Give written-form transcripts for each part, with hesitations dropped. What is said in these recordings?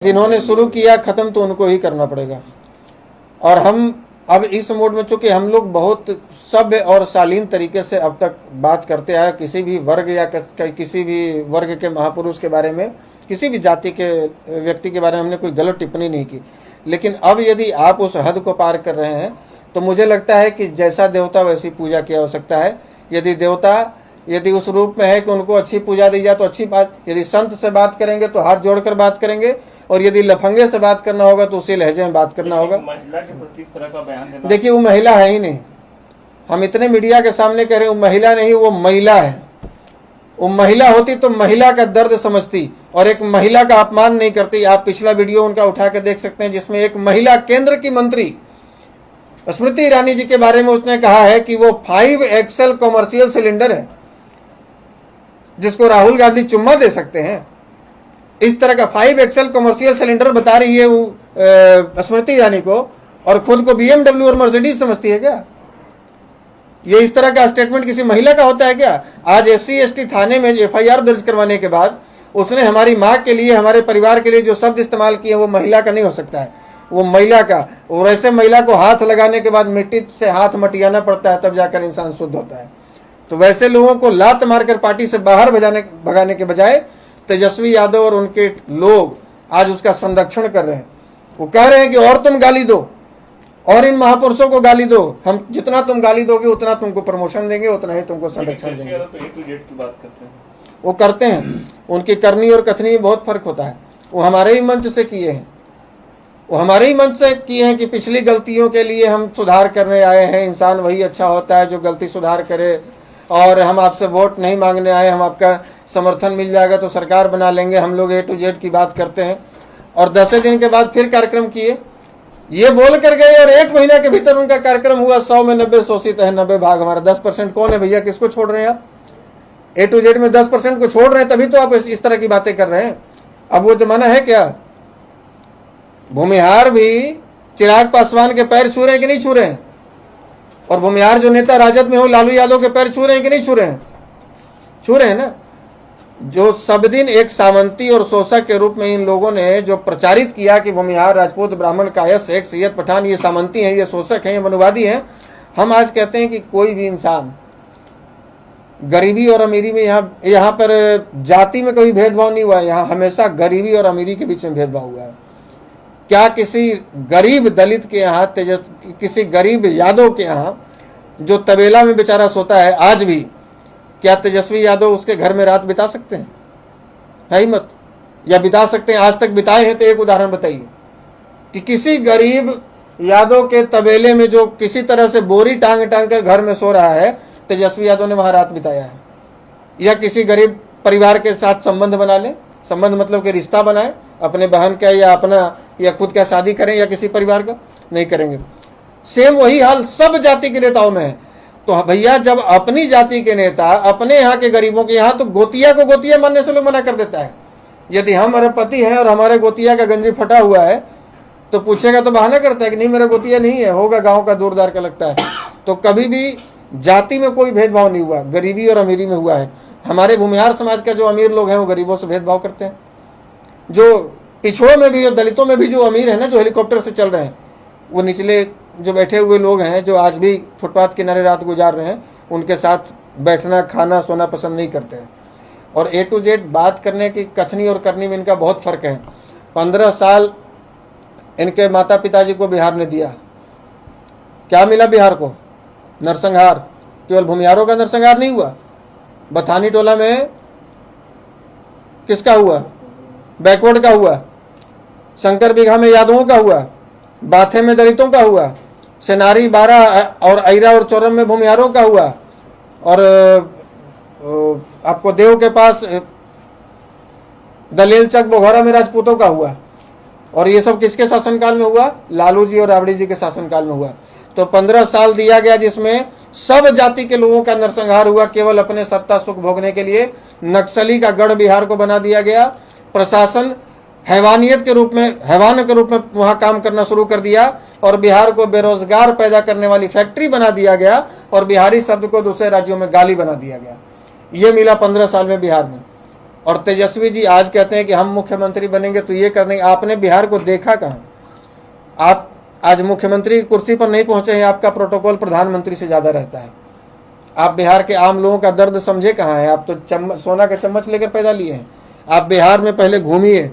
जिन्होंने शुरू किया खत्म तो उनको ही करना पड़ेगा। और हम अब इस मोड में, चूंकि हम लोग बहुत सभ्य और शालीन तरीके से अब तक बात करते आए, किसी भी वर्ग या किसी भी वर्ग के महापुरुष के बारे में, किसी भी जाति के व्यक्ति के बारे में हमने कोई गलत टिप्पणी नहीं की। लेकिन अब यदि आप उस हद को पार कर रहे हैं तो मुझे लगता है कि जैसा देवता वैसी पूजा की आवश्यकता है। यदि देवता यदि उस रूप में है कि उनको अच्छी पूजा दी जाए तो अच्छी बात, यदि संत से बात करेंगे तो हाथ जोड़कर बात करेंगे, और यदि लफंगे से बात करना होगा तो उसी लहजे में बात करना होगा। महिला के प्रति इस तरह का बयान देना, देखिए वो महिला है ही नहीं। हम इतने मीडिया के सामने कह रहे हैं वो महिला नहीं, वो महिला है। वो महिला होती तो महिला का दर्द समझती और एक महिला का अपमान नहीं करती। आप पिछला वीडियो उनका उठा के देख सकते हैं जिसमें एक महिला केंद्र की मंत्री स्मृति ईरानी जी के बारे में उसने कहा है कि वो 5 एक्सेल कॉमर्शियल सिलेंडर है जिसको राहुल गांधी चुम्मा दे सकते हैं। इस तरह का 5 एक्सेल कमर्शियल सिलेंडर बता रही है वो स्मृति ईरानी को, और खुद को BMW और मर्सिडीज समझती है क्या? ये इस तरह का स्टेटमेंट किसी महिला का होता है क्या? आज SC/ST थाने में FIR दर्ज करवाने के बाद उसने हमारी माँ के लिए, हमारे परिवार के लिए जो शब्द इस्तेमाल किए वो महिला का नहीं हो सकता है, वो महिला का। और ऐसे महिला को हाथ लगाने के बाद मिट्टी से हाथ मटियाना पड़ता है, तब जाकर इंसान शुद्ध होता है। तो वैसे लोगों को लात मारकर पार्टी से बाहर भगाने के बजाय तेजस्वी यादव और उनके लोग आज उसका संरक्षण कर रहे हैं। वो कह रहे हैं कि और तुम गाली दो और इन महापुरुषों को गाली दो, हम जितना तुम गाली दोगे उतना तुमको प्रमोशन देंगे, उतना ही तुमको संरक्षण देंगे। की बात करते हैं, वो करते हैं, उनकी करनी और कथनी में बहुत फर्क होता है। वो हमारे ही मंच से किए हैं, वो हमारे ही मंच से किए हैं कि पिछली गलतियों के लिए हम सुधार करने आए हैं। इंसान वही अच्छा होता है जो गलती सुधार करे, और हम आपसे वोट नहीं मांगने आए, हम आपका समर्थन मिल जाएगा तो सरकार बना लेंगे, हम लोग A to Z की बात करते हैं। और 10 दिन के बाद फिर कार्यक्रम किए, ये बोल कर गए, और 1 महीना के भीतर उनका कार्यक्रम हुआ। 100 में 90 शोषित है, 90 भाग हमारा। 10% कौन है भैया? किसको छोड़ रहे हैं आप? A to Z में 10% को छोड़ रहे हैं, तभी तो आप इस तरह की बातें कर रहे हैं। अब वो जमाना है क्या? भूमिहार भी चिराग पासवान के पैर छू रहे हैं कि नहीं छू रहे हैं? और भूमिहार जो नेता राजद में हो, लालू यादव के पैर छू रहे हैं कि नहीं छू रहे हैं? छू रहे हैं ना। जो सब दिन एक सामंती और शोषक के रूप में इन लोगों ने जो प्रचारित किया कि भूमिहार, राजपूत, ब्राह्मण, कायस्थ, शेख, सैयद, पठान ये सामंती हैं, ये शोषक हैं, ये मनुवादी हैं। हम आज कहते हैं कि कोई भी इंसान गरीबी और अमीरी में, यहाँ पर जाति में कभी भेदभाव नहीं हुआ है, यहाँ हमेशा गरीबी और अमीरी के बीच में भेदभाव हुआ है। क्या किसी गरीब दलित के यहाँ, किसी गरीब यादव के यहाँ जो तबेला में बेचारा सोता है आज भी, क्या तेजस्वी यादव उसके घर में रात बिता सकते हैं? है ही मत। या बिता सकते हैं? आज तक बिताए हैं तो एक उदाहरण बताइए कि किसी गरीब यादव के तबेले में जो किसी तरह से बोरी टांग टांग कर घर में सो रहा है, तेजस्वी यादव ने वहां रात बिताया है? या किसी गरीब परिवार के साथ संबंध बना ले, संबंध मतलब कि रिश्ता बनाए, अपने बहन का या अपना या खुद का शादी करें, या किसी परिवार का? नहीं करेंगे। सेम वही हाल सब जाति के नेताओं में है। तो भैया जब अपनी जाति के नेता अपने यहाँ के गरीबों के यहाँ, तो गोतिया को गोतिया मानने से लोग मना कर देता है। यदि हम अरबपति हैं और हमारे गोतिया का गंजी फटा हुआ है तो पूछेगा तो बहाना करता है कि नहीं मेरा गोतिया नहीं है, होगा गाँव का दूरदार का लगता है। तो कभी भी जाति में कोई भेदभाव नहीं हुआ, गरीबी और अमीरी में हुआ है। हमारे भूमिहार समाज का जो अमीर लोग हैं वो गरीबों से भेदभाव करते हैं। जो पिछड़ों में भी, दलितों में भी जो अमीर है ना, जो हेलीकॉप्टर से चल रहे हैं, वो निचले जो बैठे हुए लोग हैं, जो आज भी फुटपाथ किनारे रात गुजार रहे हैं, उनके साथ बैठना, खाना, सोना पसंद नहीं करते हैं। और A to Z बात करने की कथनी और करनी में इनका बहुत फर्क है। 15 साल इनके माता पिताजी को बिहार ने दिया, क्या मिला बिहार को? नरसंहार। केवल भूमिहारों का नरसंहार नहीं हुआ, बथानी टोला में किसका हुआ? बैकवर्ड का हुआ। शंकर बिघा में यादवों का हुआ। बाथे में दलितों का हुआ। सेनारी, बारा और ऐरा और चौरम में भूमिहारों का हुआ। और आपको देव के पास दलेल चक बोघरा में राजपूतों का हुआ। और ये सब किसके शासनकाल में हुआ? लालू जी और राबड़ी जी के शासनकाल में हुआ। तो 15 साल दिया गया जिसमें सब जाति के लोगों का नरसंहार हुआ, केवल अपने सत्ता सुख भोगने के लिए। नक्सली का गढ़ बिहार को बना दिया गया। प्रशासन हैवानियत के रूप में, हैवान के रूप में वहां काम करना शुरू कर दिया, और बिहार को बेरोजगार पैदा करने वाली फैक्ट्री बना दिया गया, और बिहारी शब्द को दूसरे राज्यों में गाली बना दिया गया। ये मिला 15 साल में बिहार में। और तेजस्वी जी आज कहते हैं कि हम मुख्यमंत्री बनेंगे तो ये कर देंगे। आपने बिहार को देखा कहाँ? आप आज मुख्यमंत्री की कुर्सी पर नहीं पहुंचे हैं, आपका प्रोटोकॉल प्रधानमंत्री से ज्यादा रहता है। आप बिहार के आम लोगों का दर्द समझे कहाँ है? आप तो सोना का चम्मच लेकर पैदा लिए हैं। आप बिहार में पहले घूमिए,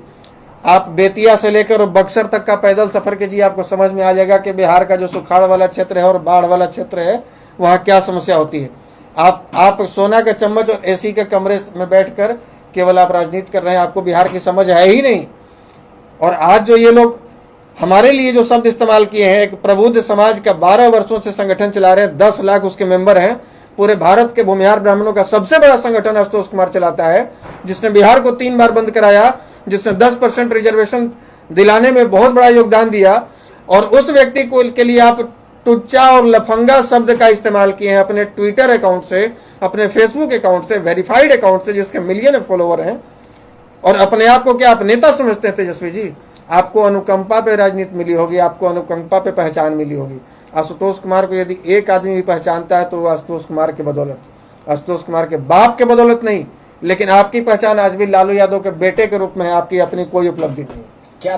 आप बेतिया से लेकर बक्सर तक का पैदल सफर कीजिए, आपको समझ में आ जाएगा कि बिहार का जो सुखाड़ वाला क्षेत्र है और बाढ़ वाला क्षेत्र है वहाँ क्या समस्या होती है। आप सोना का चम्मच और एसी के कमरे में बैठकर केवल आप राजनीति कर रहे हैं, आपको बिहार की समझ है ही नहीं। और आज जो ये लोग हमारे लिए जो शब्द इस्तेमाल किए हैं, एक प्रबुद्ध समाज का 12 वर्षों से संगठन चला रहे हैं, 10 लाख उसके मेंबर हैं, पूरे भारत के भूमिहार ब्राह्मणों का सबसे बड़ा संगठन आशुतोष कुमार चलाता है, जिसने बिहार को 3 बार बंद कराया, जिसने 10% रिजर्वेशन दिलाने में बहुत बड़ा योगदान दिया। और उस व्यक्ति को के लिए आप टुच्चा और लफंगा शब्द का इस्तेमाल किए हैं अपने ट्विटर अकाउंट से, अपने फेसबुक अकाउंट से, वेरीफाइड अकाउंट से, जिसके मिलियन फॉलोवर हैं। और अपने आप को क्या आप नेता समझते हैं तेजस्वी जी? आपको अनुकंपा पे राजनीति मिली होगी, आपको अनुकंपा पे पहचान मिली होगी। आशुतोष कुमार को यदि एक आदमी भी पहचानता है तो वो आशुतोष कुमार के बदौलत, आशुतोष कुमार के बाप के बदौलत नहीं। लेकिन आपकी पहचान आज भी लालू यादव के बेटे के रूप में है, आपकी अपनी कोई उपलब्धि नहीं। क्या